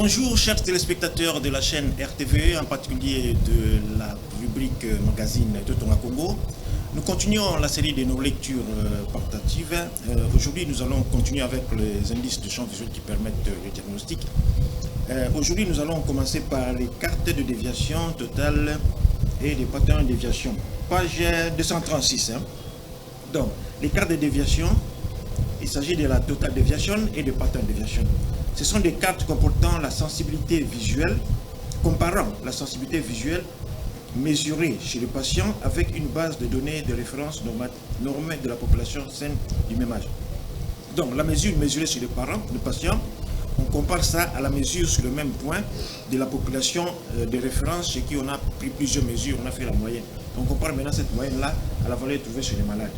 Bonjour chers téléspectateurs de la chaîne RTV, en particulier de la rubrique magazine Totonga Congo. Nous continuons la série de nos lectures portatives. Aujourd'hui, nous allons continuer avec les indices de champ visuel qui permettent le diagnostic. Aujourd'hui, nous allons commencer par les cartes de déviation totale et les patterns de déviation. Page 236. Donc, les cartes de déviation, il s'agit de la totale déviation et de pattern déviation. Ce sont des cartes comportant la sensibilité visuelle, comparant la sensibilité visuelle mesurée chez le patient avec une base de données de référence normée de la population saine du même âge. Donc, la mesure mesurée chez le patient, on compare ça à la mesure sur le même point de la population de référence chez qui on a pris plusieurs mesures, on a fait la moyenne. On compare maintenant cette moyenne-là à la valeur trouvée chez les malades.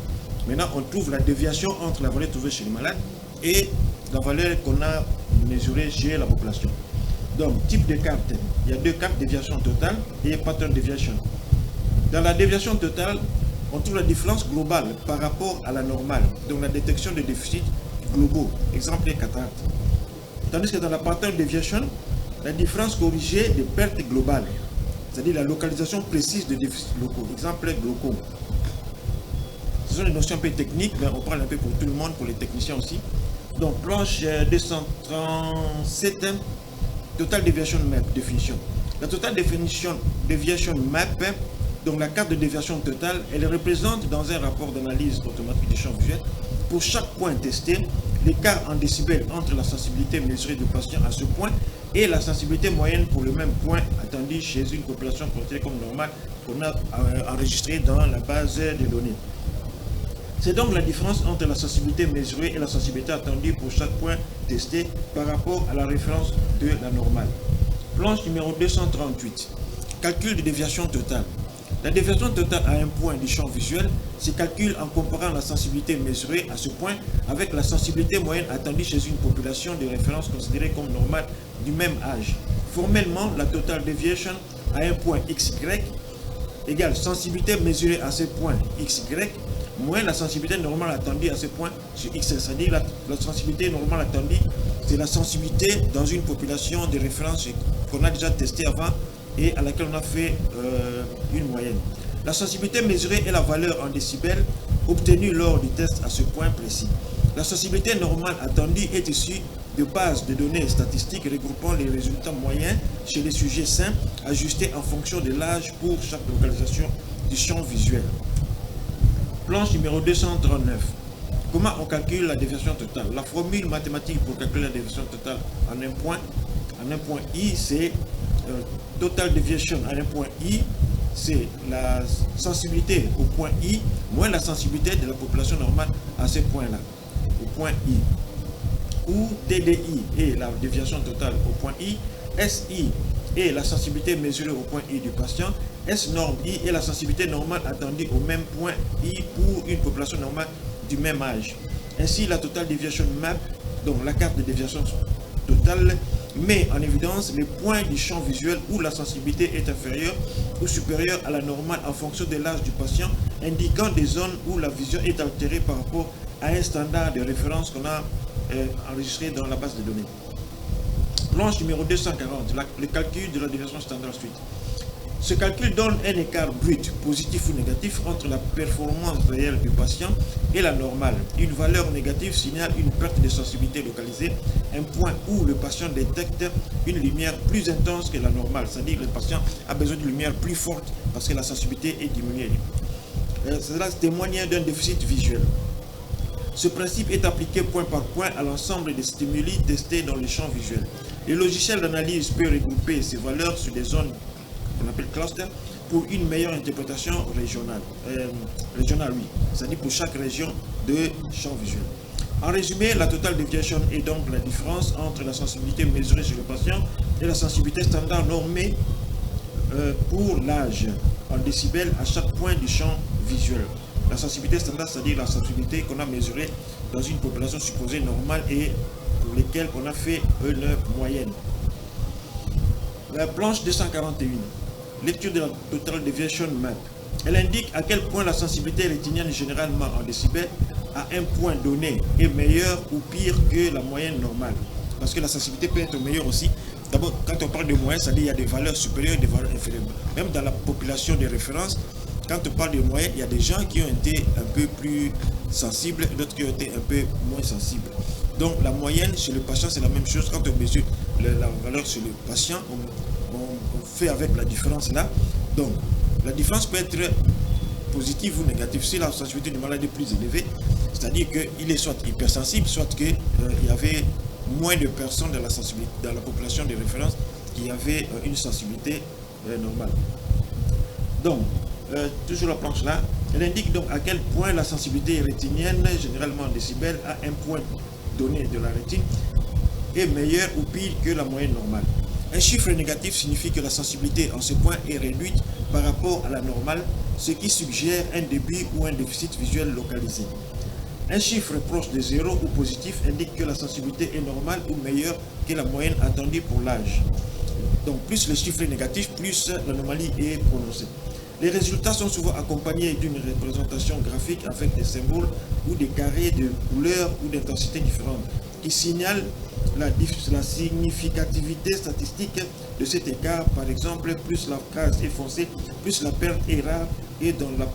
Maintenant, on trouve la déviation entre la valeur trouvée chez les malades et la valeur qu'on a mesurée chez la population. Donc, type de carte, il y a deux cartes, déviation totale et pattern déviation. Dans la déviation totale, on trouve la différence globale par rapport à la normale, donc la détection de déficits globaux, exemple les cataractes. Tandis que dans la pattern déviation, la différence corrigée des pertes globales, c'est-à-dire la localisation précise de déficits locaux, exemple glaucome. Ce sont des notions un peu techniques, mais on parle un peu pour tout le monde, pour les techniciens aussi. Donc, planche 237, total deviation map, définition. La total deviation map, donc la carte de déviation totale, elle représente dans un rapport d'analyse automatique des champs visuels, pour chaque point testé, l'écart en décibels entre la sensibilité mesurée du patient à ce point et la sensibilité moyenne pour le même point attendu chez une population considérée comme normale qu'on a enregistrée dans la base de données. C'est donc la différence entre la sensibilité mesurée et la sensibilité attendue pour chaque point testé par rapport à la référence de la normale. Planche numéro 238. Calcul de déviation totale. La déviation totale à un point du champ visuel se calcule en comparant la sensibilité mesurée à ce point avec la sensibilité moyenne attendue chez une population de référence considérée comme normale du même âge. Formellement, la total deviation à un point XY égale sensibilité mesurée à ce point XY moins la sensibilité normale attendue à ce point sur X, c'est-à-dire la sensibilité normale attendue, c'est la sensibilité dans une population de référence qu'on a déjà testée avant et à laquelle on a fait une moyenne. La sensibilité mesurée est la valeur en décibels obtenue lors du test à ce point précis. La sensibilité normale attendue est issue de bases de données statistiques regroupant les résultats moyens chez les sujets sains ajustés en fonction de l'âge pour chaque localisation du champ visuel. Planche numéro 239. Comment on calcule la déviation totale? La formule mathématique pour calculer la déviation totale en un point I, c'est total deviation en un point I, c'est la sensibilité au point I moins la sensibilité de la population normale à ce point-là, au point I. Où TDI est la déviation totale au point I, SI est la sensibilité mesurée au point I du patient, S norme I est la sensibilité normale attendue au même point I pour une population normale du même âge. Ainsi, la total deviation map, donc la carte de déviation totale, met en évidence les points du champ visuel où la sensibilité est inférieure ou supérieure à la normale en fonction de l'âge du patient, indiquant des zones où la vision est altérée par rapport à un standard de référence qu'on a enregistré dans la base de données. Planche numéro 240, le calcul de la déviation standard suite. Ce calcul donne un écart brut, positif ou négatif, entre la performance réelle du patient et la normale. Une valeur négative signale une perte de sensibilité localisée, un point où le patient détecte une lumière plus intense que la normale, c'est-à-dire que le patient a besoin d'une lumière plus forte parce que la sensibilité est diminuée. Cela témoigne d'un déficit visuel. Ce principe est appliqué point par point à l'ensemble des stimuli testés dans le champ visuel. Le logiciel d'analyse peut regrouper ces valeurs sur des zones qu'on appelle cluster pour une meilleure interprétation régionale. Oui, c'est-à-dire pour chaque région de champ visuel. En résumé, la total deviation est donc la différence entre la sensibilité mesurée chez le patient et la sensibilité standard normée pour l'âge en décibels à chaque point du champ visuel. La sensibilité standard, c'est-à-dire la sensibilité qu'on a mesurée dans une population supposée normale et pour lesquelles on a fait une moyenne. La planche 241. Lecture de la total deviation map. Elle indique à quel point la sensibilité rétinienne généralement en décibels à un point donné est meilleure ou pire que la moyenne normale. Parce que la sensibilité peut être meilleure aussi d'abord, quand on parle de moyenne, ça dit qu'il y a des valeurs supérieures et des valeurs inférieures. Même dans la population de référence, quand on parle de moyenne, il y a des gens qui ont été un peu plus sensibles et d'autres qui ont été un peu moins sensibles. Donc la moyenne chez le patient, c'est la même chose. Quand on mesure la valeur chez le patient, on fait avec la différence là. Donc la différence peut être positive ou négative. Si la sensibilité du malade est plus élevée, c'est-à-dire qu'il est soit hypersensible, soit qu'il y avait moins de personnes dans la population de référence qui avaient une sensibilité normale. Donc, toujours la planche là, elle indique donc à quel point la sensibilité rétinienne, généralement en décibels, à un point donné de la rétine, est meilleure ou pire que la moyenne normale. Un chiffre négatif signifie que la sensibilité en ce point est réduite par rapport à la normale, ce qui suggère un débit ou un déficit visuel localisé. Un chiffre proche de 0 ou positif indique que la sensibilité est normale ou meilleure que la moyenne attendue pour l'âge. Donc plus le chiffre est négatif, plus l'anomalie est prononcée. Les résultats sont souvent accompagnés d'une représentation graphique avec des symboles ou des carrés de couleurs ou d'intensité différentes qui signalent la significativité statistique de cet écart. Par exemple, plus la case est foncée, plus la perte est rare et dans la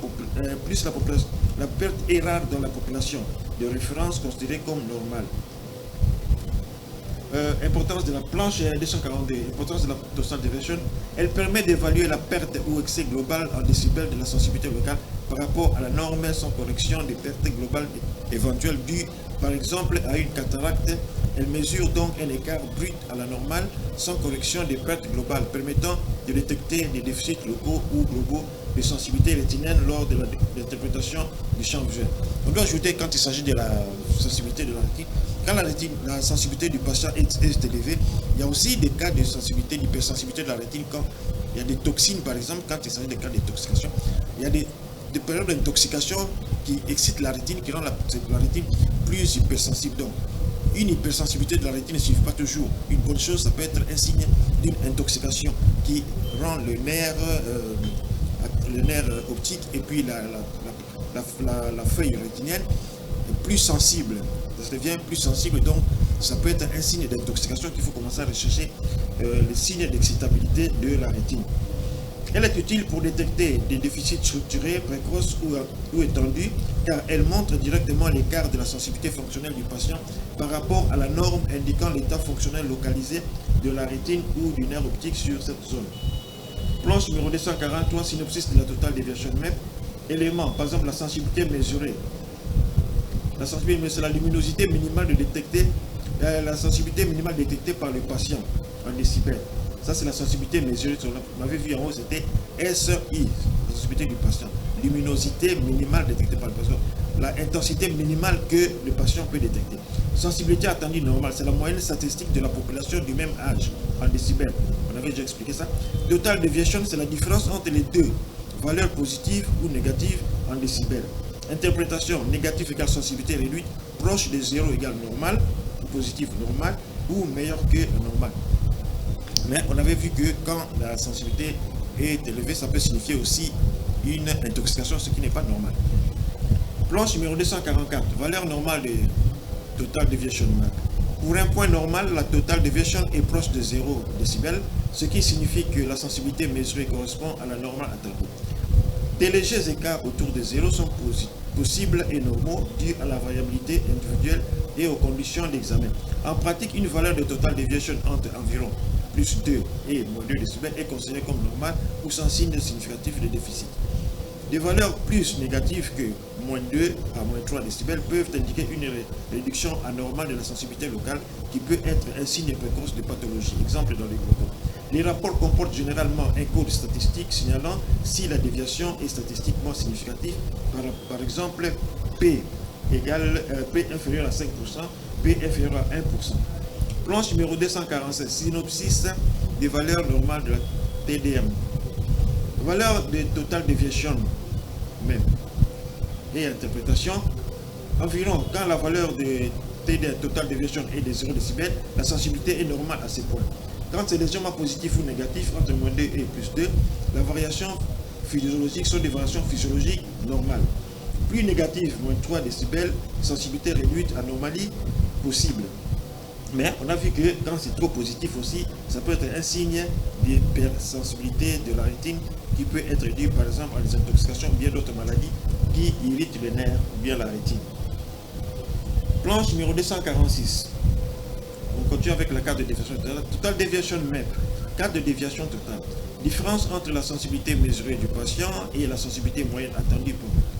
perte est rare dans la population de référence considérée comme normale. Importance de la planche 242, importance de la total deviation, elle permet d'évaluer la perte ou excès global en décibels de la sensibilité locale par rapport à la norme sans correction des pertes globales éventuelles dues par exemple à une cataracte. Elle mesure donc un écart brut à la normale sans correction des pertes globales permettant de détecter des déficits locaux ou globaux de sensibilité rétinienne lors de l'interprétation du champ visuel. On doit ajouter quand il s'agit de la sensibilité de la rétine, quand la sensibilité du patient est élevée, il y a aussi des cas de sensibilité, d'hypersensibilité de la rétine quand il y a des toxines par exemple, quand il s'agit des cas d'intoxication. Il y a des périodes d'intoxication qui excitent la rétine, qui rendent la rétine plus hypersensible. Donc, une hypersensibilité de la rétine ne suffit pas toujours. Une bonne chose, ça peut être un signe d'une intoxication qui rend le nerf optique et puis la feuille rétinienne plus sensible. Ça devient plus sensible, donc ça peut être un signe d'intoxication qu'il faut commencer à rechercher les signes d'excitabilité de la rétine. Elle est utile pour détecter des déficits structurés, précoces ou étendus, car elle montre directement l'écart de la sensibilité fonctionnelle du patient par rapport à la norme indiquant l'état fonctionnel localisé de la rétine ou du nerf optique sur cette zone. Planche numéro 243, synopsis de la totale déviation MEP. Éléments, par exemple la sensibilité mesurée. La sensibilité, c'est la luminosité minimale la sensibilité minimale détectée par le patient en décibels. Ça, c'est la sensibilité mesurée. On avait vu en haut, c'était SI, la sensibilité du patient. Luminosité minimale détectée par le patient. La intensité minimale que le patient peut détecter. Sensibilité attendue normale, c'est la moyenne statistique de la population du même âge en décibels. On avait déjà expliqué ça. Total deviation, c'est la différence entre les deux valeurs positives ou négatives en décibels. Interprétation, négatif égale sensibilité réduite, proche de 0 égale normal, ou positif normal, ou meilleur que normal. Mais on avait vu que quand la sensibilité est élevée, ça peut signifier aussi une intoxication, ce qui n'est pas normal. Planche numéro 244, valeur normale de total deviation map. Pour un point normal, la total deviation est proche de 0 décibels, ce qui signifie que la sensibilité mesurée correspond à la normale attendue. Des légers écarts autour de 0 sont possibles et normaux dus à la variabilité individuelle et aux conditions d'examen. En pratique, une valeur de total deviation entre environ plus 2 et moins 2 décibels est considérée comme normale ou sans signe significatif de déficit. Des valeurs plus négatives que moins 2 à moins 3 décibels peuvent indiquer une réduction anormale de la sensibilité locale qui peut être un signe précoce de pathologie. Exemple dans les glaucomes. Les rapports comportent généralement un code statistique signalant si la déviation est statistiquement significative, par exemple P inférieur à 5%, P inférieur à 1%. Planche numéro 247, synopsis des valeurs normales de la TDM. Valeur de total deviation même et interprétation. Environ, quand la valeur de TDM, total deviation, est de 0 décibels, la sensibilité est normale à ces points. Quand c'est légèrement positif ou négatif, entre moins 2 et plus 2, la variation physiologique sont des variations physiologiques normales. Plus négative, moins 3 décibels, sensibilité réduite, anomalie possible. Mais on a vu que quand c'est trop positif aussi, ça peut être un signe d'hypersensibilité de la rétine qui peut être dû par exemple à des intoxications ou bien d'autres maladies qui irritent les nerfs ou bien la rétine. Planche numéro 246. On continue avec la carte de déviation totale. Total Deviation Map. Carte de déviation totale. Différence entre la sensibilité mesurée du patient et la sensibilité moyenne attendue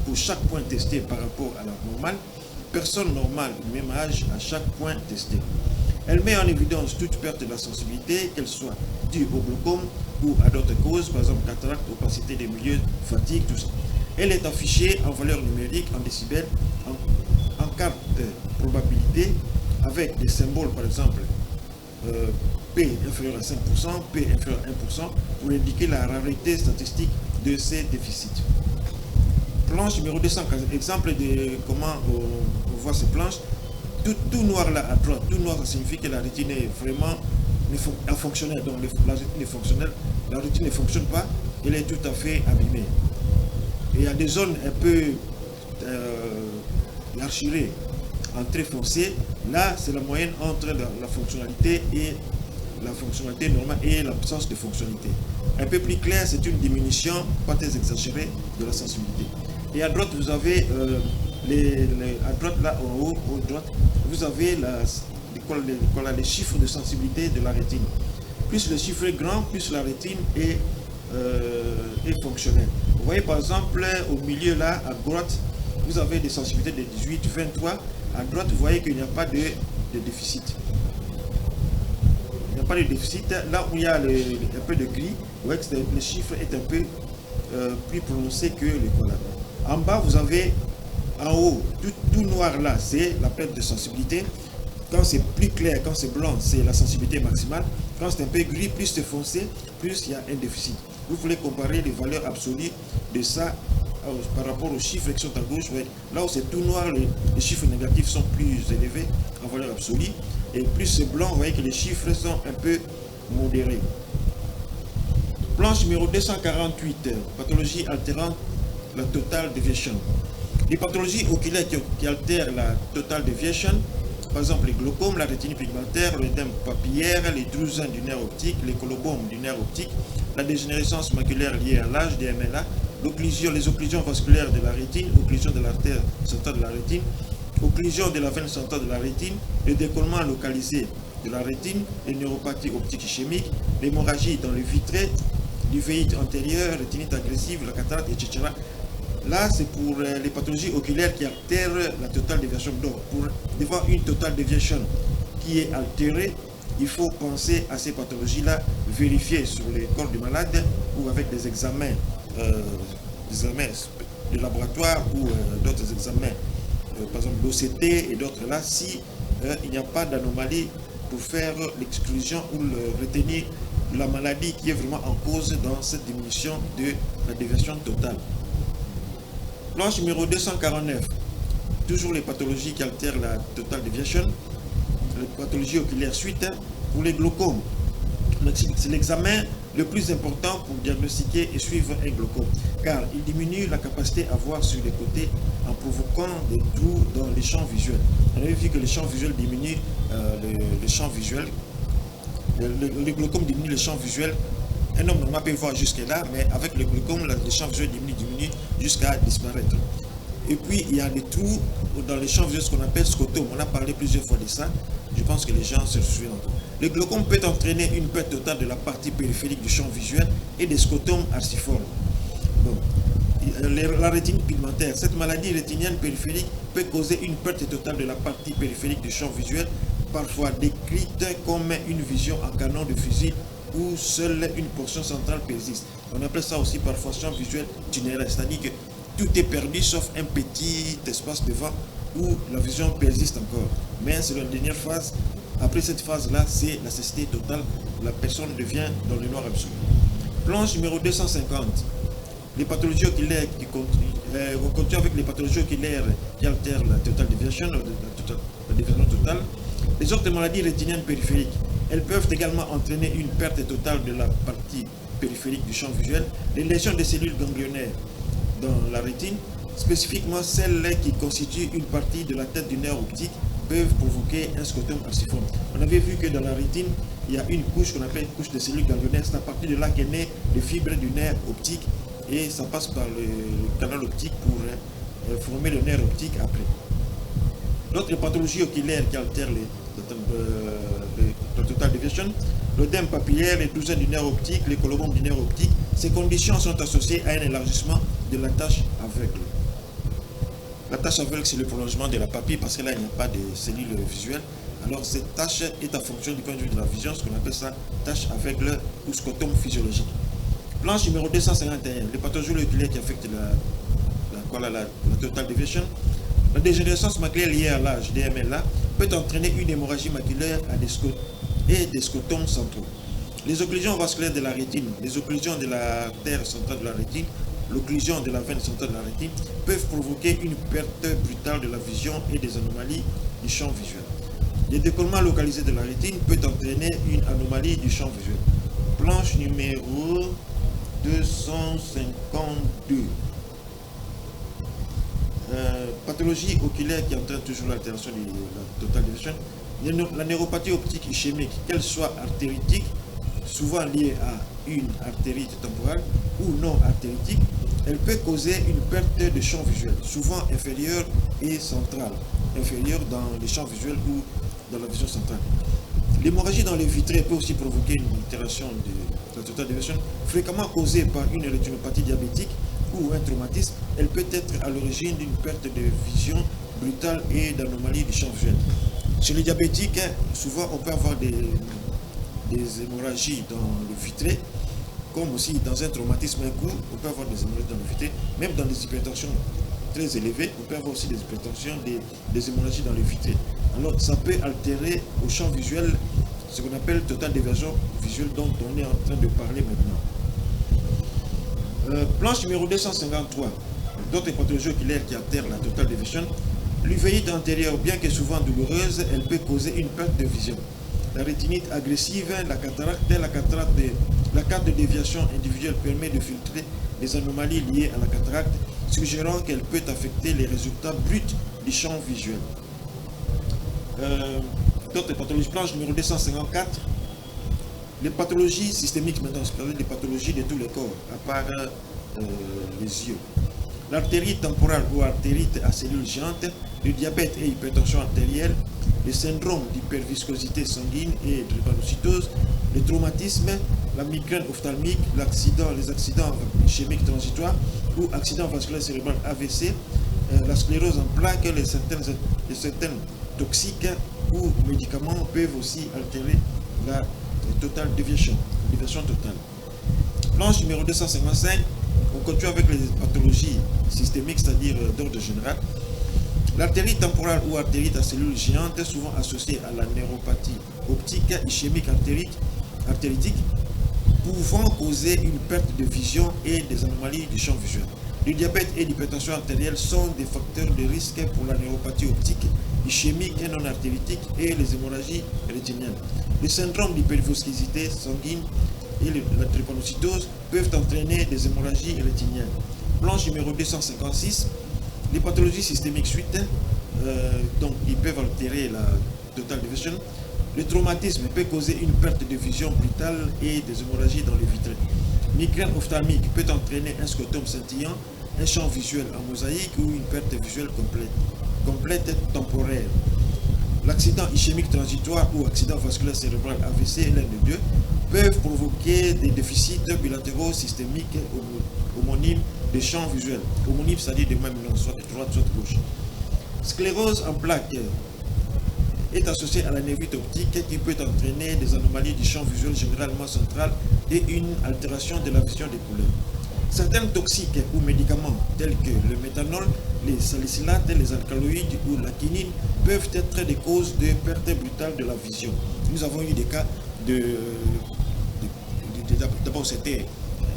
pour chaque point testé par rapport à la normale. Personne normale du même âge à chaque point testé. Elle met en évidence toute perte de la sensibilité, qu'elle soit due au glaucome ou à d'autres causes, par exemple cataracte, opacité des milieux, fatigue, tout ça. Elle est affichée en valeur numérique, en décibels, en carte probabilité, avec des symboles, par exemple, P inférieur à 5%, P inférieur à 1%, pour indiquer la rareté statistique de ces déficits. Planche numéro 215, exemple de comment on voit ces planches. Tout noir là à droite, tout noir ça signifie que la rétine est vraiment fonctionnelle, donc la rétine est fonctionnelle, la rétine ne fonctionne pas, elle est tout à fait abîmée. Et il y a des zones un peu archirées en très foncé, là c'est la moyenne entre la fonctionnalité et la fonctionnalité normale et l'absence de fonctionnalité. Un peu plus clair, c'est une diminution pas très exagérée de la sensibilité. Et à droite, vous avez à droite là en haut, à droite, vous avez les chiffres de sensibilité de la rétine. Plus le chiffre est grand, plus la rétine est fonctionnelle. Vous voyez par exemple au milieu là, à droite, vous avez des sensibilités de 18, 23. À droite, vous voyez qu'il n'y a pas de déficit. Il n'y a pas de déficit. Là où il y a un peu de gris, vous voyez que le chiffre est un peu plus prononcé que le collant. En bas, vous avez en haut, tout noir là, c'est la perte de sensibilité. Quand c'est plus clair, quand c'est blanc, c'est la sensibilité maximale. Quand c'est un peu gris, plus c'est foncé, plus il y a un déficit. Vous voulez comparer les valeurs absolues de ça par rapport aux chiffres qui sont à gauche. Là où c'est tout noir, les chiffres négatifs sont plus élevés en valeur absolue. Et plus c'est blanc, vous voyez que les chiffres sont un peu modérés. Planche numéro 248, pathologie altérante la total deviation. Les pathologies oculaires qui altèrent la total deviation, par exemple les glaucomes, la rétine pigmentaire, l'œdème papillaire, les drusen du nerf optique, les colobomes du nerf optique, la dégénérescence maculaire liée à l'âge, DMLA, les occlusions vasculaires de la rétine, occlusion de l'artère centrale de la rétine, occlusion de la veine centrale de la rétine, le décollement localisé de la rétine, les neuropathies optiques ischémiques, l'hémorragie dans le vitré, l'uvéite antérieure, rétinite agressive, la cataracte, etc. Là, c'est pour les pathologies oculaires qui altèrent la totale déviation. Donc, pour avoir une totale déviation qui est altérée, il faut penser à ces pathologies-là, vérifier sur le corps du malade ou avec des examens de laboratoire ou d'autres examens, par exemple l'OCT et d'autres là, si il n'y a pas d'anomalie pour faire l'exclusion ou retenir la maladie qui est vraiment en cause dans cette diminution de la déviation totale. Planche numéro 249. Toujours les pathologies qui altèrent la totale deviation. Les pathologies oculaires suite pour les glaucomes. C'est l'examen le plus important pour diagnostiquer et suivre un glaucome, car il diminue la capacité à voir sur les côtés en provoquant des trous dans les champs visuels. On avait vu que les champs visuels diminuent le champ visuel. Le glaucome diminue le champ visuel. Un homme normal peut voir jusque-là, mais avec le glaucome, le champ visuel diminue jusqu'à disparaître. Et puis, il y a des trous dans les champs visuels, ce qu'on appelle scotome. On a parlé plusieurs fois de ça. Je pense que les gens se souviennent. Le glaucome peut entraîner une perte totale de la partie périphérique du champ visuel et des scotomes arciformes. Bon. La rétine pigmentaire. Cette maladie rétinienne périphérique peut causer une perte totale de la partie périphérique du champ visuel, parfois décrite comme une vision en canon de fusil où seule une portion centrale persiste. On appelle ça aussi parfois champ visuel tunnelaire, c'est-à-dire que tout est perdu sauf un petit espace devant où la vision persiste encore. Mais c'est la dernière phase. Après cette phase-là, c'est la cécité totale. La personne devient dans le noir absolu. Planche numéro 250. Les pathologies oculaires qui continuent. On continue avec les pathologies oculaires qui altèrent la totale déviation, la déviation totale. Les autres maladies rétiniennes périphériques, elles peuvent également entraîner une perte totale de la partie périphérique du champ visuel, les lésions des cellules ganglionnaires dans la rétine, spécifiquement celles qui constituent une partie de la tête du nerf optique, peuvent provoquer un scotome falciforme. On avait vu que dans la rétine, il y a une couche qu'on appelle couche de cellules ganglionnaires. C'est à partir de là qu'est né les fibres du nerf optique et ça passe par le canal optique pour former le nerf optique après. D'autres pathologies oculaires qui altèrent la total deviation, l'œdème papillaire, les douzaines du nerf optique, les colobome du nerf optique, ces conditions sont associées à un élargissement de la tache aveugle. La tache aveugle, c'est le prolongement de la papille parce que là, il n'y a pas de cellules visuelles. Alors, cette tache est en fonction du point de vue de la vision, ce qu'on appelle ça tache aveugle ou scotome physiologique. Planche numéro 251, les pathologies oculaires qui affectent la total deviation. La dégénérescence maculaire liée à l'âge, DMLA, peut entraîner une hémorragie maculaire et des scotomes centraux. Les occlusions vasculaires de la rétine, les occlusions de l'artère centrale de la rétine, l'occlusion de la veine centrale de la rétine peuvent provoquer une perte brutale de la vision et des anomalies du champ visuel. Le décollement localisé de la rétine peut entraîner une anomalie du champ visuel. Planche numéro 252. Pathologie oculaire qui entraîne toujours l'altération de la total deviation. La neuropathie optique ischémique, qu'elle soit artéritique, souvent liée à une artérite temporale ou non artéritique, elle peut causer une perte de champ visuel, souvent inférieure et centrale, inférieure dans les champs visuels ou dans la vision centrale. L'hémorragie dans les vitrées peut aussi provoquer une altération de la total deviation, fréquemment causée par une rétinopathie diabétique ou un traumatisme. Elle peut être à l'origine d'une perte de vision brutale et d'anomalie du champ visuel. Chez les diabétiques, souvent on peut avoir des hémorragies dans le vitré, comme aussi dans un traumatisme un coup, on peut avoir des hémorragies dans le vitré, même dans des hypertensions très élevées, on peut avoir aussi des hypertensions, des hémorragies dans le vitré. Alors ça peut altérer au champ visuel ce qu'on appelle total déviation visuelle dont on est en train de parler maintenant. Planche numéro 253, d'autres pathologies oculaires qui altèrent la total deviation. L'uvéite antérieure, bien que souvent douloureuse, elle peut causer une perte de vision. La rétinite agressive, la carte de déviation individuelle permet de filtrer les anomalies liées à la cataracte, suggérant qu'elle peut affecter les résultats bruts du champ visuel. D'autres pathologies, planche numéro 254, les pathologies systémiques maintenant, c'est-à-dire les pathologies de tous les corps, à part les yeux. L'artérite temporale ou artérite à cellules géantes, le diabète et hypertension artérielle, le syndrome d'hyperviscosité sanguine et de drépanocytose, le traumatisme, la migraine ophtalmique, les accidents ischémiques transitoires ou accidents vasculaires cérébraux AVC, la sclérose en plaques, les certaines toxiques ou médicaments peuvent aussi altérer la total déviation totale. Planche numéro 255, on continue avec les pathologies systémiques, c'est-à-dire d'ordre général. L'artérite temporale ou artérite à cellules géantes, souvent associée à la neuropathie optique ischémique artéritique, pouvant causer une perte de vision et des anomalies du champ visuel. Le diabète et l'hypertension artérielle sont des facteurs de risque pour la neuropathie optique ischémique et non artéritique et les hémorragies rétiniennes. Le syndrome d'hyperviscosité sanguine et la drépanocytose peuvent entraîner des hémorragies rétiniennes. Planche numéro 256, les pathologies systémiques suite, donc ils peuvent altérer la total deviation. Le traumatisme peut causer une perte de vision brutale et des hémorragies dans les vitrées. Migraine ophtalmique peut entraîner un scotome scintillant, un champ visuel en mosaïque ou une perte visuelle complète temporaire. L'accident ischémique transitoire ou accident vasculaire cérébral AVC, l'un des deux, peuvent provoquer des déficits bilatéraux systémiques homonymes des champs visuels. Homonymes, c'est-à-dire de même nom, soit de droite, soit de gauche. Sclérose en plaques est associée à la névrite optique qui peut entraîner des anomalies du champ visuel généralement central et une altération de la vision des couleurs. Certains toxiques ou médicaments tels que le méthanol, les salicylates, les alcaloïdes ou la quinine peuvent être des causes de perte brutale de la vision. Nous avons eu des cas d'abord c'était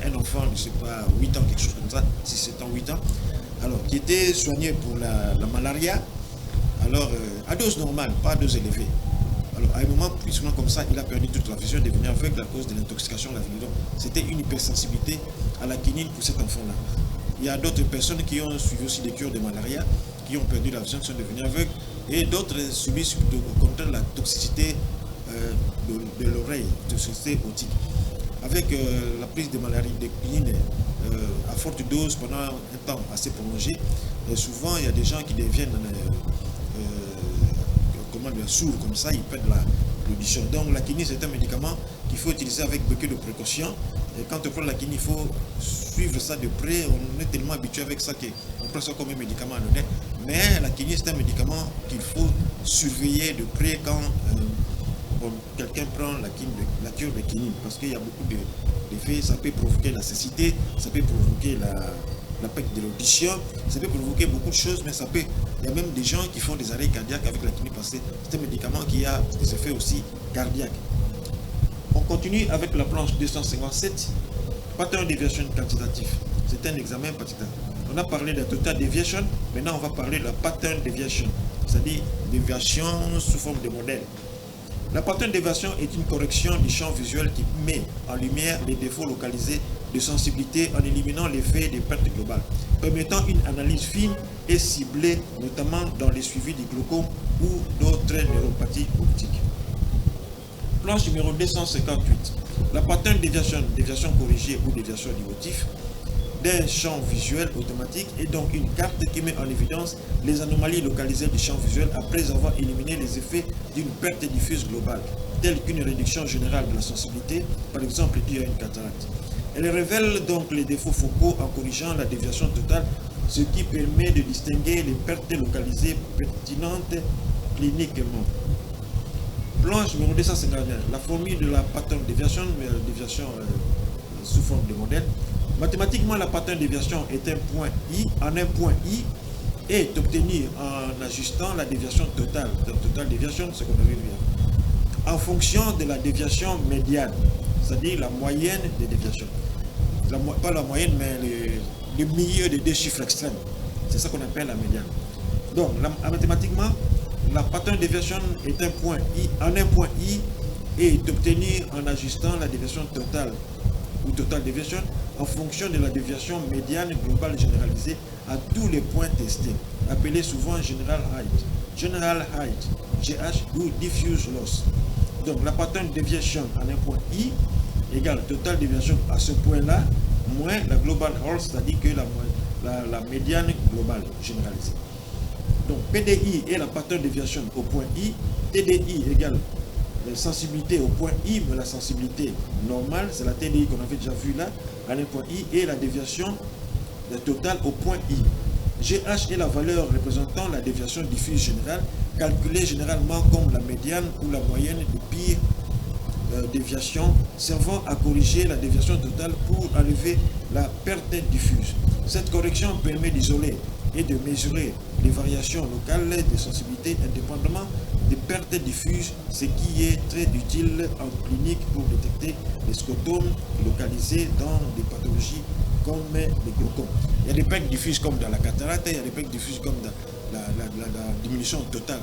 un enfant, je ne sais pas, 8 ans, quelque chose comme ça, 6-7 ans, 8 ans, alors qui était soigné pour la malaria, alors à dose normale, pas à dose élevée. Alors à un moment, plus souvent comme ça, il a perdu toute la vision, devenu aveugle à cause de l'intoxication à la vision. C'était une hypersensibilité à la quinine pour cet enfant-là. Il y a d'autres personnes qui ont suivi aussi des cures de malaria, qui ont perdu la vision, qui sont devenues aveugles et d'autres subissent au contraire la toxicité de l'oreille, toxicité ottique. Avec la prise de maladie de quinine à forte dose pendant un temps assez prolongé, souvent il y a des gens qui deviennent sourds comme ça, ils perdent l'audition. Donc la quinine c'est un médicament qu'il faut utiliser avec beaucoup de précaution. Et quand on prend la quinine, il faut suivre ça de près. On est tellement habitué avec ça qu'on prend ça comme un médicament anodin. Mais la quinine c'est un médicament qu'il faut surveiller de près quand quelqu'un prend la cure de quinine, parce qu'il y a beaucoup d'effets. Ça peut provoquer la cécité, ça peut provoquer la perte de l'audition, ça peut provoquer beaucoup de choses, mais il y a même des gens qui font des arrêts cardiaques avec la quinine, parce que c'est un médicament qui a des effets aussi cardiaques. On continue avec la planche 257, pattern deviation quantitatif. C'est un examen quantitatif. On a parlé de la total deviation, maintenant on va parler de la pattern deviation, c'est-à-dire déviation sous forme de modèle. La pattern déviation est une correction du champ visuel qui met en lumière les défauts localisés de sensibilité en éliminant l'effet des pertes globales, permettant une analyse fine et ciblée, notamment dans les suivis du glaucome ou d'autres neuropathies optiques. Planche numéro 258. La pattern déviation corrigée ou déviation du motif d'un champ visuel automatique est donc une carte qui met en évidence les anomalies localisées du champ visuel après avoir éliminé les effets d'une perte diffuse globale, telle qu'une réduction générale de la sensibilité, par exemple due à une cataracte. Elle révèle donc les défauts focaux en corrigeant la déviation totale, ce qui permet de distinguer les pertes localisées pertinentes cliniquement. Planche numéro 251. La formule de la pattern déviation, sous forme de modèle. Mathématiquement, la pattern déviation est un point I. En un point I est obtenu en ajustant la déviation totale. Total déviation, c'est ce qu'on avait vu. En fonction de la déviation médiane, c'est-à-dire la moyenne des déviations. Pas la moyenne, mais le milieu des deux chiffres extrêmes. C'est ça qu'on appelle la médiane. Donc, mathématiquement, la pattern déviation est un point I. En un point I est obtenu en ajustant la déviation totale ou total déviation en fonction de la déviation médiane globale généralisée à tous les points testés, appelé souvent General Height, GH ou Diffuse Loss. Donc la pattern déviation en un point I égale total déviation à ce point-là, moins la global Height, c'est-à-dire que la médiane globale généralisée. Donc PDI est la pattern déviation au point I, TDI égale la sensibilité au point I, mais la sensibilité normale, c'est la TDI qu'on avait déjà vu là, à un point I, et la déviation totale au point I. GH est la valeur représentant la déviation diffuse générale, calculée généralement comme la médiane ou la moyenne de pire déviation, servant à corriger la déviation totale pour enlever la perte diffuse. Cette correction permet d'isoler et de mesurer les variations locales de sensibilité indépendamment des pertes diffuses, ce qui est très utile en clinique pour détecter les scotomes localisés dans des pathologies comme les glaucomes. Il y a des pertes diffuses comme dans la cataracte, il y a des pertes diffuses comme dans la diminution totale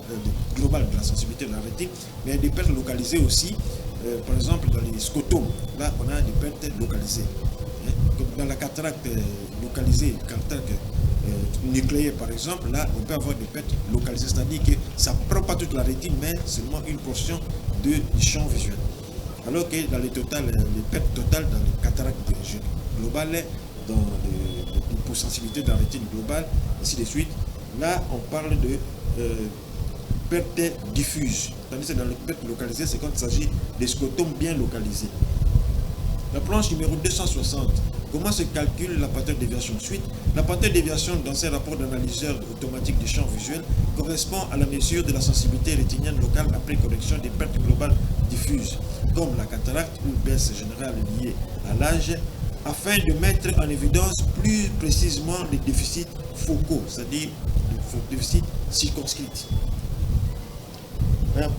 globale de la sensibilité de la rétine, mais il y a des pertes localisées aussi, par exemple dans les scotomes, là on a des pertes localisées. Comme dans la cataracte localisée, cataracte nucléaire par exemple, là on peut avoir des pertes localisées, c'est-à-dire que ça ne prend pas toute la rétine, mais seulement une portion du champ visuel. Alors que dans les pertes totales dans les cataractes globales, dans l'hyposensibilité de la rétine globale, ainsi de suite, là on parle de pertes diffuses. Tandis que dans les pertes localisées, c'est quand il s'agit des scotomes bien localisés. La planche numéro 260. Comment se calcule la pattern déviation? Suite, la pattern déviation dans ces rapports d'analyseur automatique du champ visuel correspond à la mesure de la sensibilité rétinienne locale après correction des pertes globales diffuses, comme la cataracte ou baisse générale liée à l'âge, afin de mettre en évidence plus précisément les déficits focaux, c'est-à-dire les déficits circonscrits.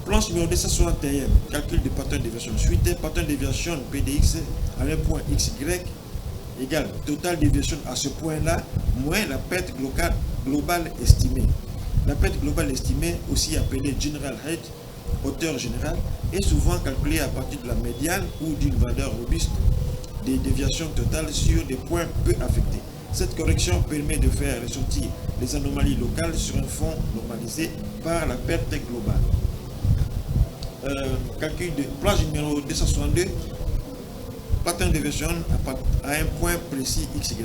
Planche numéro 261, calcul de pattern déviation. Suite, pattern déviation PDX à un point XY égale total déviation à ce point-là, moins la perte globale estimée. La perte globale estimée, aussi appelée General Height, hauteur générale, est souvent calculée à partir de la médiane ou d'une valeur robuste des déviations totales sur des points peu affectés. Cette correction permet de faire ressortir les anomalies locales sur un fond normalisé par la perte globale. Calcul de plage numéro 262, pattern déviation à un point précis XY.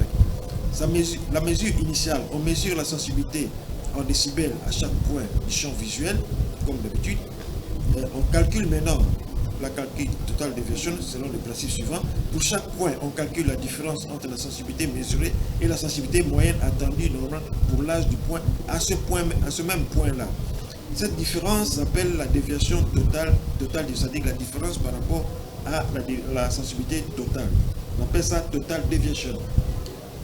La mesure initiale, on mesure la sensibilité en décibels à chaque point du champ visuel, comme d'habitude. On calcule maintenant la calcul total déviation selon le principe suivant. Pour chaque point, on calcule la différence entre la sensibilité mesurée et la sensibilité moyenne attendue normale pour l'âge du point à ce même point-là. Cette différence s'appelle la déviation totale, c'est-à-dire la différence par rapport à la sensibilité totale. On appelle ça total deviation.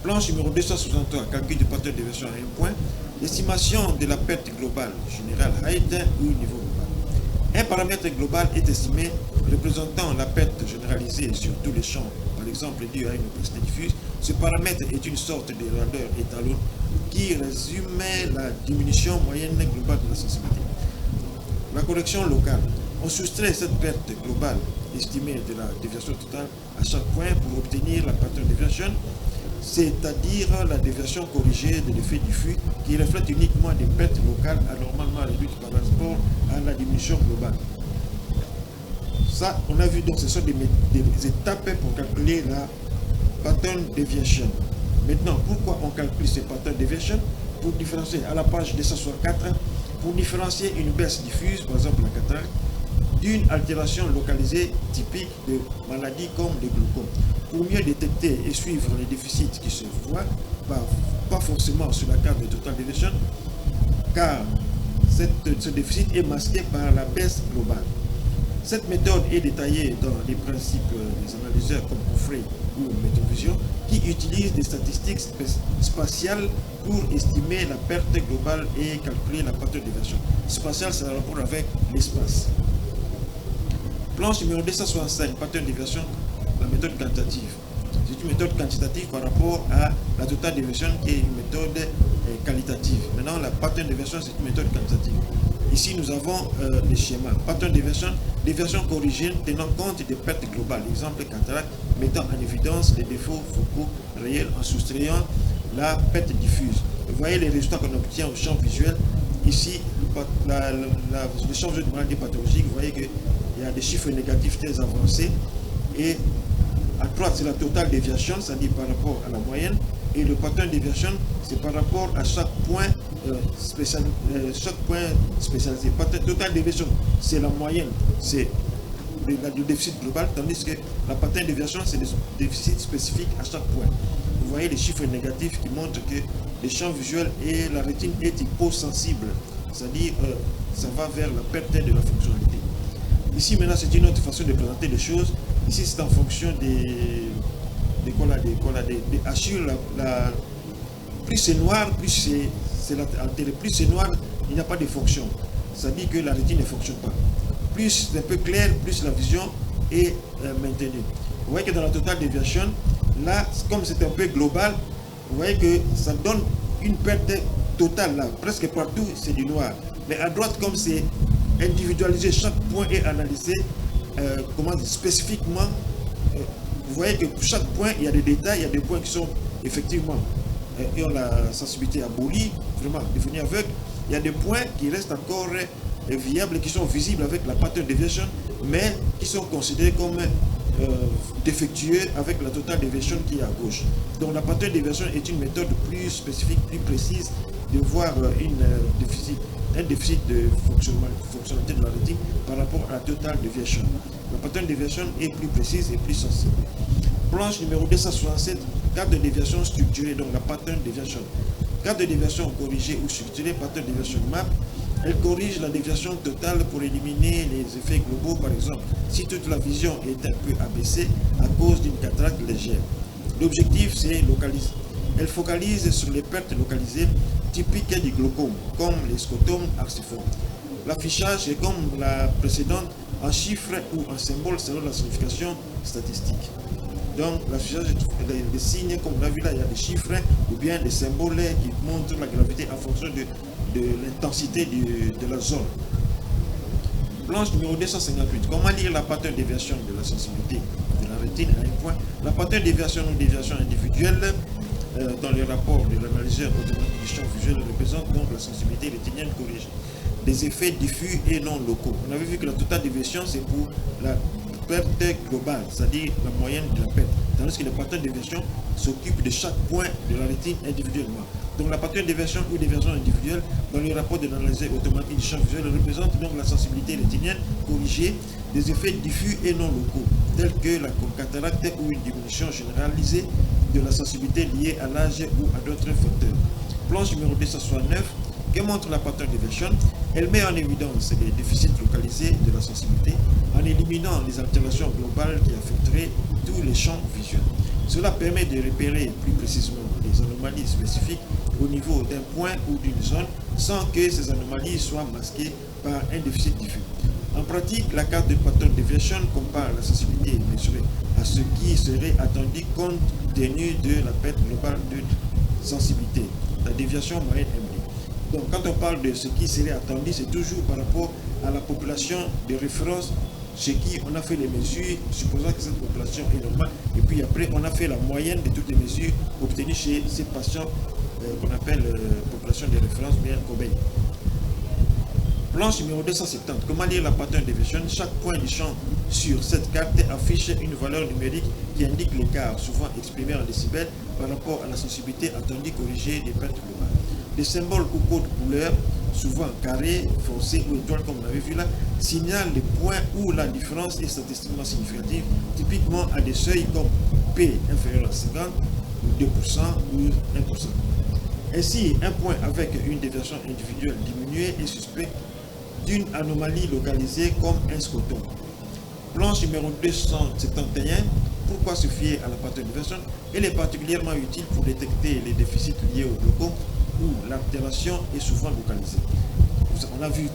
Planche numéro 263, calcul du pattern de déviation à un point. L'estimation de la perte globale générale à éteint ou niveau global. Un paramètre global est estimé représentant la perte généralisée sur tous les champs, par exemple due à une opacité diffuse. Ce paramètre est une sorte de grandeur étalon qui résume la diminution moyenne globale de la sensibilité. La correction locale. On soustrait cette perte globale estimée de la déviation totale à chaque point pour obtenir la pattern déviation, c'est-à-dire la déviation corrigée de l'effet diffus qui reflète uniquement des pertes locales anormalement réduites par rapport à la diminution globale. Ça, on a vu, donc ce sont des étapes pour calculer la pattern deviation. Maintenant, pourquoi on calcule ces pattern deviation? Pour différencier à la page 264, pour différencier une baisse diffuse, par exemple la cataracte, d'une altération localisée typique de maladies comme le glaucome. Pour mieux détecter et suivre les déficits qui se voient, pas forcément sur la carte de total deviation, car ce déficit est masqué par la baisse globale. Cette méthode est détaillée dans les principes des analyseurs comme Offray ou Métovision, qui utilisent des statistiques spatiales pour estimer la perte globale et calculer la pattern déviation. Spatial, c'est le rapport avec l'espace. Planche numéro 265, pattern déviation, la méthode quantitative. C'est une méthode quantitative par rapport à la total déviation qui est une méthode qualitative. Maintenant, la pattern déviation, c'est une méthode quantitative. Ici, nous avons les schémas. Pattern déviation corrigée tenant compte des pertes globales. Exemple, cataracte, mettant en évidence les défauts focaux réels en soustrayant la perte diffuse. Vous voyez les résultats qu'on obtient au champ visuel. Ici, le champ visuel de maladie pathologique, vous voyez qu'il y a des chiffres négatifs très avancés. Et à droite, c'est la totale déviation, c'est-à-dire par rapport à la moyenne. Et le pattern déviation, c'est par rapport à chaque point spécialisé. Total déviation, c'est la moyenne, c'est le déficit global, tandis que la pattern déviation, c'est le déficit spécifique à chaque point. Vous voyez les chiffres négatifs qui montrent que les champs visuels et la rétine est hyposensible, c'est-à-dire ça va vers la perte de la fonctionnalité. Ici, maintenant, c'est une autre façon de présenter les choses. Ici, c'est en fonction des hachures. Plus c'est noir, plus c'est altéré. Plus c'est noir, il n'y a pas de fonction. Ça dit que la rétine ne fonctionne pas. Plus c'est un peu clair, plus la vision est maintenue. Vous voyez que dans la total déviation, là, comme c'est un peu global, vous voyez que ça donne une perte totale là. Presque partout, c'est du noir. Mais à droite, comme c'est individualisé, chaque point est analysé spécifiquement. Vous voyez que pour chaque point, il y a des détails, il y a des points qui sont effectivement qui ont la sensibilité abolie, vraiment devenue aveugle. Il y a des points qui restent encore viables, qui sont visibles avec la pattern deviation, mais qui sont considérés comme défectueux avec la total deviation qui est à gauche. Donc la pattern deviation est une méthode plus spécifique, plus précise de voir un déficit de fonctionnalité de la rétine par rapport à la total deviation. La pattern deviation est plus précise et plus sensible. Planche numéro 267, carte de déviation structurée, donc la pattern deviation. Carte de déviation corrigée ou structurée, pattern deviation map. Elle corrige la déviation totale pour éliminer les effets globaux, par exemple, si toute la vision est un peu abaissée à cause d'une cataracte légère. L'objectif, c'est localiser. Elle focalise sur les pertes localisées typiques du glaucome, comme les scotomes arciformes. L'affichage est comme la précédente, en chiffres ou en symboles selon la signification statistique. Donc, l'affichage, des signes, comme on a vu là, il y a des chiffres ou bien des symboles qui montrent la gravité en fonction de l'intensité de la zone. Planche numéro 258. Comment lire la pattern déviation de la sensibilité de la rétine à un point? La pattern déviation ou déviation individuelle dans les rapports de l'analyseur automatique du champ visuel représente donc la sensibilité rétinienne corrigée. des effets diffus et non locaux. On avait vu que la totale déviation, c'est pour la perte globale, c'est-à-dire la moyenne de la perte. Tandis que le pattern de déviation s'occupe de chaque point de la rétine individuellement. Donc la pattern de déviation ou déviation individuelle dans le rapport de l'analyse automatique du champ visuel représente donc la sensibilité rétinienne corrigée des effets diffus et non locaux, tels que la cataracte ou une diminution généralisée de la sensibilité liée à l'âge ou à d'autres facteurs. Planche numéro 269, que montre la pattern déviation? Elle met en évidence les déficits localisés de la sensibilité en éliminant les altérations globales qui affecteraient tous les champs visuels. Cela permet de repérer plus précisément les anomalies spécifiques au niveau d'un point ou d'une zone sans que ces anomalies soient masquées par un déficit diffus. En pratique, la carte de pattern déviation compare la sensibilité mesurée à ce qui serait attendu compte tenu de la perte globale de sensibilité, la déviation moyenne MD. Donc quand on parle de ce qui serait attendu, c'est toujours par rapport à la population de référence chez qui on a fait les mesures, supposant que cette population est normale, et puis après on a fait la moyenne de toutes les mesures obtenues chez ces patients qu'on appelle population de référence, bien Kobeï. Planche numéro 270. Comment lire la pattern déviation? Chaque point du champ sur cette carte affiche une valeur numérique qui indique l'écart, souvent exprimé en décibels, par rapport à la sensibilité attendue corrigée des pertes globales. Des symboles ou codes couleurs, souvent carrés, foncés ou étoiles comme on avait vu là, signalent les points où la différence est statistiquement significative, typiquement à des seuils comme P inférieur à 50, ou 2% ou 1%. Ainsi, un point avec une déviation individuelle diminuée est suspect d'une anomalie localisée comme un scoton. Planche numéro 271, pourquoi se fier à la pattern déviation? Elle est particulièrement utile pour détecter les déficits liés au glaucome où l'altération est souvent localisée. On a vu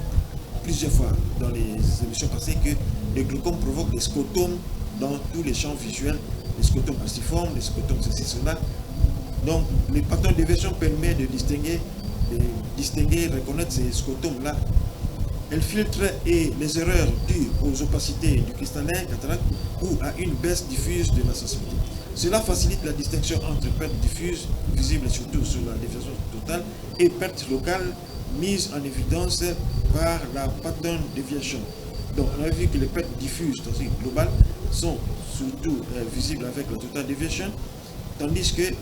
plusieurs fois dans les émissions passées que le glaucome provoque des scotomes dans tous les champs visuels, les scotomes aciformes, les scotomes ceci, cela. Donc, le pattern de déviation permet de distinguer, reconnaître ces scotomes-là. Elle filtre et les erreurs dues aux opacités du cristallin cataracte ou à une baisse diffuse de la sensibilité. Cela facilite la distinction entre perte diffuse, visible surtout sur la déviation totale, et perte locale, mise en évidence par la pattern déviation. Donc, on a vu que les pertes diffuses, c'est-à-dire globales, sont surtout visibles avec la total déviation, tandis que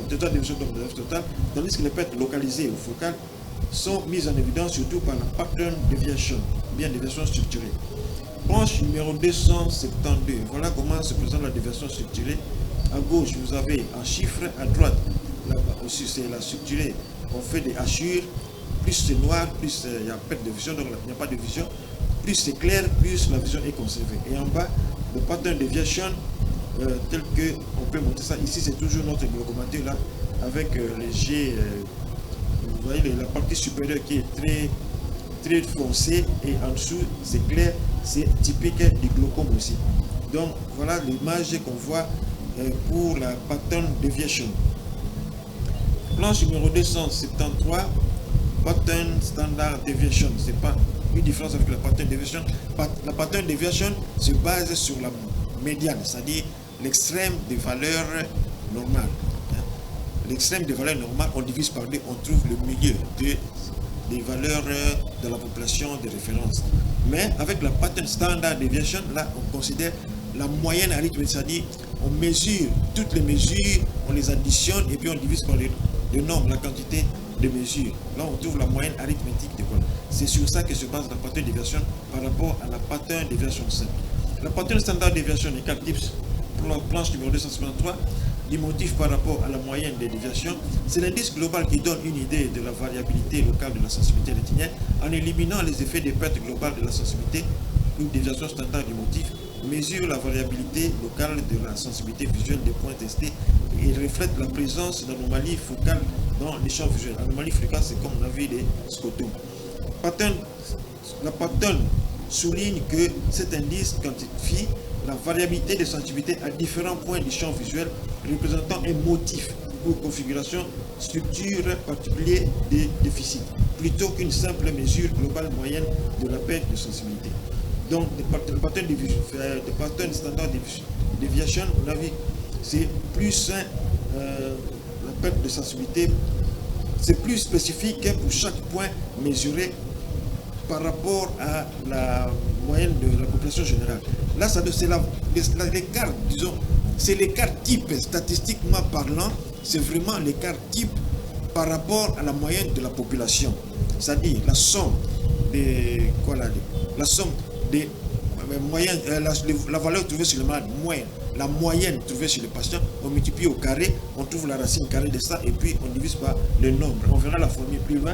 total déviation totale, tandis que les pertes localisées ou focales sont mises en évidence surtout par la pattern déviation, bien déviation structurée. Planche numéro 272. Voilà comment se présente la déviation structurée. À gauche, vous avez un chiffre, à droite, là-bas aussi c'est la structurée. On fait des hachures, plus c'est noir, plus il y a perte de vision, donc il n'y a pas de vision. Plus c'est clair, plus la vision est conservée. Et en bas, le pattern déviation, tel que on peut montrer ça ici, c'est toujours notre glaucomateur là, avec les jets. Vous voyez la partie supérieure qui est très foncée et en dessous c'est clair, c'est typique du glaucome aussi. Donc voilà l'image qu'on voit pour la pattern déviation. Planche numéro 273, pattern standard déviation. C'est pas une différence avec la pattern déviation. La pattern déviation se base sur la médiane, c'est-à-dire l'extrême des valeurs normales. L'extrême des valeurs normales, on divise par deux, on trouve le milieu des valeurs de la population de référence. Mais avec la pattern standard déviation, là, on considère la moyenne arithmétique, c'est-à-dire on mesure toutes les mesures, on les additionne et puis on divise par le nombre, la quantité de mesures. Là, on trouve la moyenne arithmétique de quoi. C'est sur ça que se base la pattern déviation par rapport à la pattern déviation simple. La pattern standard déviation est 4 types pour la planche numéro 253. Du motif par rapport à la moyenne des déviations, c'est l'indice global qui donne une idée de la variabilité locale de la sensibilité rétinienne en éliminant les effets de perte globale de la sensibilité. Une déviation standard du motif mesure la variabilité locale de la sensibilité visuelle des points testés et reflète la présence d'anomalies focales dans les champs visuels. Anomalie focale, c'est comme on a vu les scotomes. La pattern souligne que cet indice quantifie la variabilité de sensibilité à différents points du champ visuel représentant un motif ou configuration structure particulier des déficits, plutôt qu'une simple mesure globale moyenne de la perte de sensibilité. Donc, le pattern standard déviation, on a vu, c'est plus la perte de sensibilité, c'est plus spécifique pour chaque point mesuré par rapport à la moyenne de la population générale. Là, c'est l'écart, disons, c'est l'écart type, statistiquement parlant, c'est vraiment l'écart type par rapport à la moyenne de la population. C'est-à-dire la somme des, la somme des moyennes, la valeur trouvée sur le malade, la moyenne trouvée sur le patient, on multiplie au carré, on trouve la racine carrée de ça et puis on divise par le nombre. On verra la formule plus loin.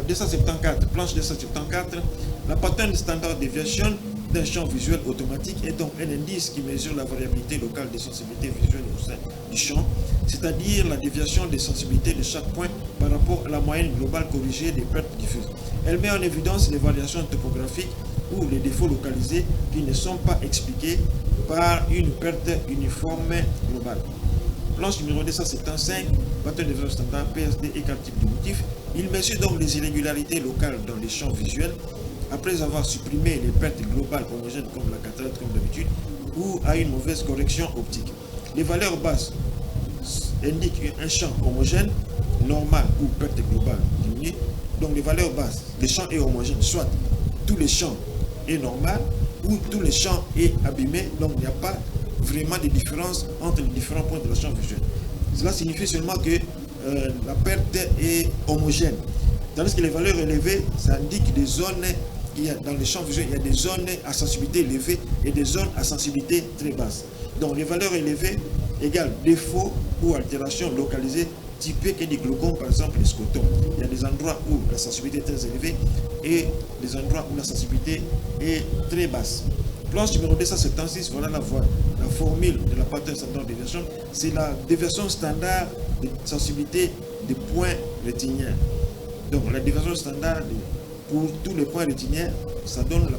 274, planche 274, la pattern standard deviation d'un champ visuel automatique est donc un indice qui mesure la variabilité locale des sensibilités visuelles au sein du champ, c'est-à-dire la déviation des sensibilités de chaque point par rapport à la moyenne globale corrigée des pertes diffuses. Elle met en évidence les variations topographiques ou les défauts localisés qui ne sont pas expliqués par une perte uniforme globale. Planche numéro 275, pattern de standard PSD écart type de motif. Il mesure donc les irrégularités locales dans les champs visuels après avoir supprimé les pertes globales homogènes comme la cataracte comme d'habitude ou à une mauvaise correction optique. Les valeurs basses indiquent un champ homogène, normal ou perte globale diminuée. Donc les valeurs basses, le champ est homogène, soit tous les champs est normal ou tous les champs est abîmé, donc il n'y a pas vraiment de différence entre les différents points de la champ visuel. Cela signifie seulement que la perte est homogène. Tandis que les valeurs élevées, ça indique des zones, dans les champs visuels, il y a des zones à sensibilité élevée et des zones à sensibilité très basse. Donc les valeurs élevées égale défaut ou altération localisée typique du glaucome, par exemple les scotons. Il y a des endroits où la sensibilité est très élevée et des endroits où la sensibilité est très basse. Planche numéro 276, voilà la formule de la pattern standard déviation. C'est la déviation standard de sensibilité des points rétiniens. Donc la déviation standard pour tous les points rétiniens, ça donne la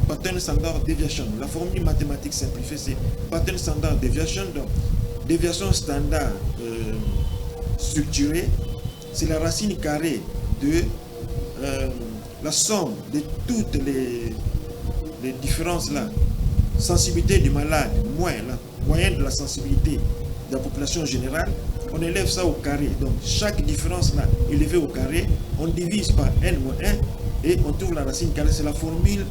pattern standard déviation. La formule mathématique simplifiée, c'est pattern standard déviation. Donc déviation standard structurée, c'est la racine carrée de la somme de toutes les différences là. Sensibilité du malade moins la moyenne de la sensibilité de la population générale, on élève ça au carré. Donc chaque différence là élevée au carré, on divise par n-1 et on trouve la racine carrée. C'est la formule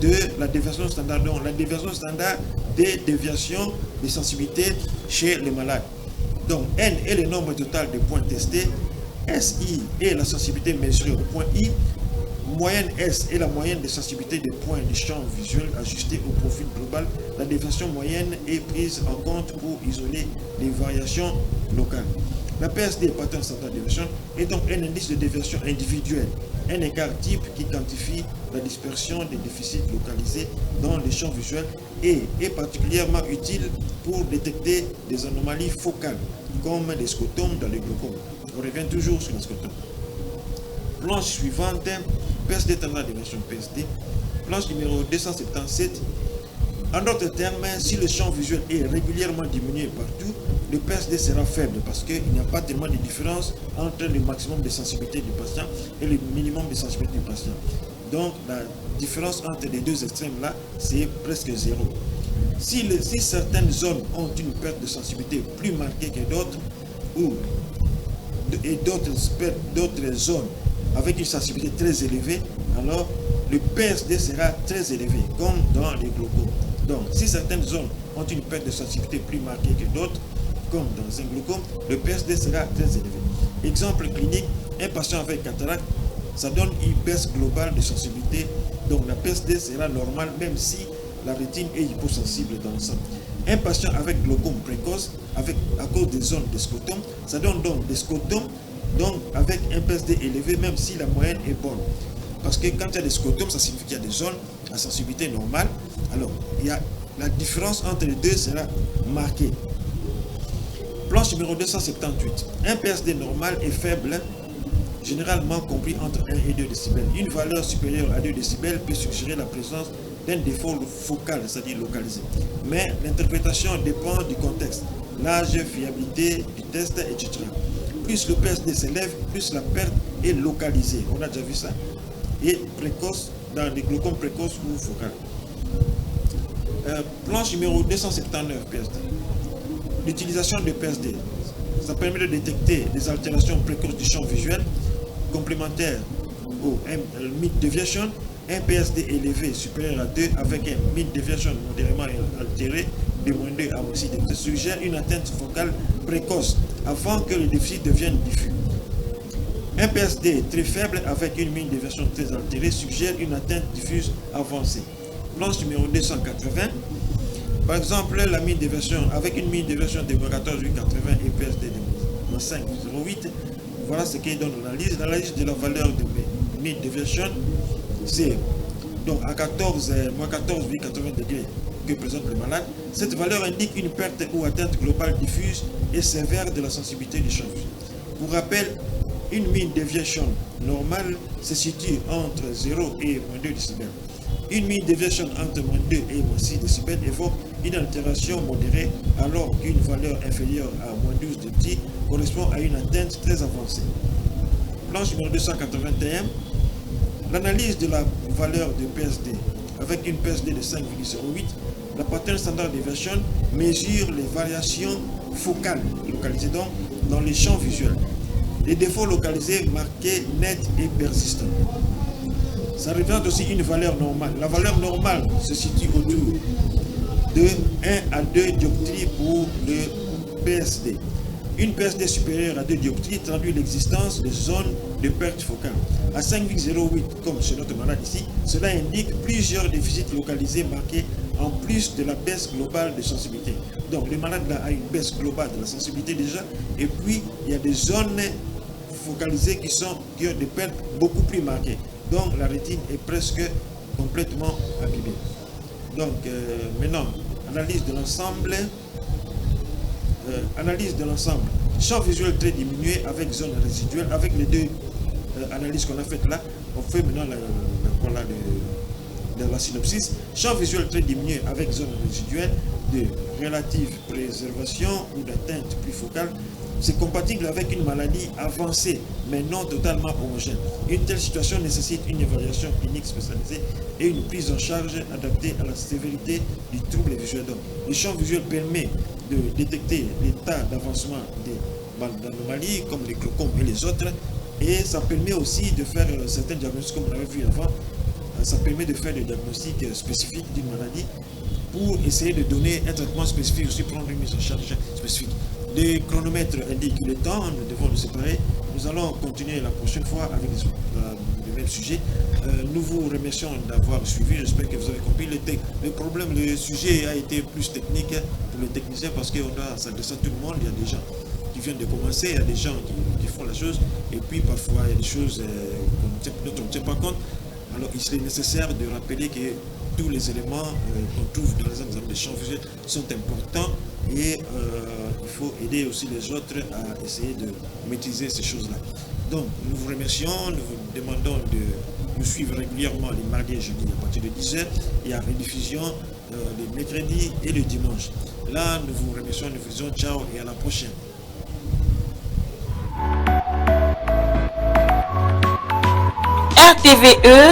de la déviation standard. Donc la déviation standard des déviations de sensibilité chez les malades. Donc n est le nombre total de points testés, SI est la sensibilité mesurée au point I, moyenne S est la moyenne de sensibilité des points du champ visuel ajusté au profil global. La déviation moyenne est prise en compte pour isoler les variations locales. La PSD, pattern standard deviation, est donc un indice de déviation individuelle, un écart type qui quantifie la dispersion des déficits localisés dans les champs visuels et est particulièrement utile pour détecter des anomalies focales, comme les scotomes dans les glaucomes. On revient toujours sur les scotomes. Planche suivante, PSD standard deviation PSD. Planche numéro 277. En d'autres termes, si le champ visuel est régulièrement diminué partout, le PSD sera faible parce qu'il n'y a pas tellement de différence entre le maximum de sensibilité du patient et le minimum de sensibilité du patient. Donc la différence entre les deux extrêmes là, c'est presque zéro. Si certaines zones ont une perte de sensibilité plus marquée que d'autres, et d'autres zones avec une sensibilité très élevée, alors le PSD sera très élevé, comme dans les glaucomes. Donc, si certaines zones ont une perte de sensibilité plus marquée que d'autres, comme dans un glaucome, le PSD sera très élevé. Exemple clinique, un patient avec cataracte, ça donne une baisse globale de sensibilité, donc la PSD sera normale même si la rétine est hyposensible dans le sang. Un patient avec glaucome précoce, à cause des zones de scotome, ça donne donc des scotomes, donc avec un PSD élevé, même si la moyenne est bonne. Parce que quand il y a des scotomes, ça signifie qu'il y a des zones à sensibilité normale. Alors, la différence entre les deux sera marquée. Planche numéro 278. Un PSD normal est faible, généralement compris entre 1 et 2 décibels. Une valeur supérieure à 2 décibels peut suggérer la présence d'un défaut focal, c'est-à-dire localisé. Mais l'interprétation dépend du contexte, l'âge, fiabilité du test, etc. Plus le PSD s'élève, plus la perte est localisée. On a déjà vu ça. Et précoce, dans les glaucomes précoces ou focales. Planche numéro 279 PSD. L'utilisation de PSD, ça permet de détecter des altérations précoces du champ visuel complémentaires au mid deviation, un PSD élevé supérieur à 2 avec un mid deviation modérément altéré de moins 2 à aussi de suggère une atteinte focale précoce avant que le déficit devienne diffus. Un PSD très faible avec une mid deviation très altérée suggère une atteinte diffuse avancée. Planche numéro 280. Par exemple, la mid deviation avec une mid deviation de 14,80 et PSD de 5,08. Voilà ce qui donne l'analyse. L'analyse de la valeur de mid deviation, c'est donc à 14,80 degrés que présente le malade. Cette valeur indique une perte ou atteinte globale diffuse et sévère de la sensibilité du champ visuel. Pour rappel, une mid deviation normale se situe entre 0 et moins 2 décibels. Une mid deviation entre moins 2 et moins 6 décibels évoque une altération modérée, alors qu'une valeur inférieure à moins 12 dB correspond à une atteinte très avancée. Planche numéro 281. L'analyse de la valeur de PSD avec une PSD de 5,08, la pattern standard deviation mesure les variations focales localisées dans les champs visuels. Les défauts localisés marqués, nets et persistants. Ça représente aussi une valeur normale. La valeur normale se situe autour de 1 à 2 dioptries pour le PSD. Une PSD supérieure à 2 dioptries traduit l'existence de zones de perte focale. À 5,08, comme chez notre malade ici, cela indique plusieurs déficits localisés marqués en plus de la baisse globale de sensibilité. Donc le malade là a une baisse globale de la sensibilité déjà, et puis il y a des zones focalisées qui ont des pertes beaucoup plus marquées. Donc la rétine est presque complètement abîmée. Donc maintenant, analyse de l'ensemble. Analyse de l'ensemble. Champ visuel très diminué avec zone résiduelle. Avec les deux analyses qu'on a faites là, on fait maintenant la synopsis. Champ visuel très diminué avec zone résiduelle de relative préservation ou d'atteinte plus focale. C'est compatible avec une maladie avancée, mais non totalement homogène. Une telle situation nécessite une évaluation clinique spécialisée et une prise en charge adaptée à la sévérité du trouble visuel. Donc, le champ visuel permet de détecter l'état d'avancement des anomalies comme les glaucomes et les autres, et ça permet aussi de faire certains diagnostics comme on avait vu avant. Ça permet de faire des diagnostics spécifiques d'une maladie pour essayer de donner un traitement spécifique, aussi prendre une mise en charge spécifique. Les chronomètres indiquent le temps, nous devons nous séparer. Nous allons continuer la prochaine fois avec le même sujet. Nous vous remercions d'avoir suivi, j'espère que vous avez compris. Le sujet a été plus technique pour les techniciens parce qu'on doit s'adresser à tout le monde. Il y a des gens qui viennent de commencer, il y a des gens qui font la chose, et puis parfois il y a des choses dont on ne tient pas compte. Alors il serait nécessaire de rappeler que tous les éléments qu'on trouve dans les examens de champs visuels sont importants, et il faut aider aussi les autres à essayer de maîtriser ces choses-là. Donc nous vous remercions, nous vous demandons de nous suivre régulièrement les mardis et jeudis à partir de 10h, et à rediffusion les mercredis et le dimanche. Là nous vous remercions, nous vous disons ciao et à la prochaine. RTVE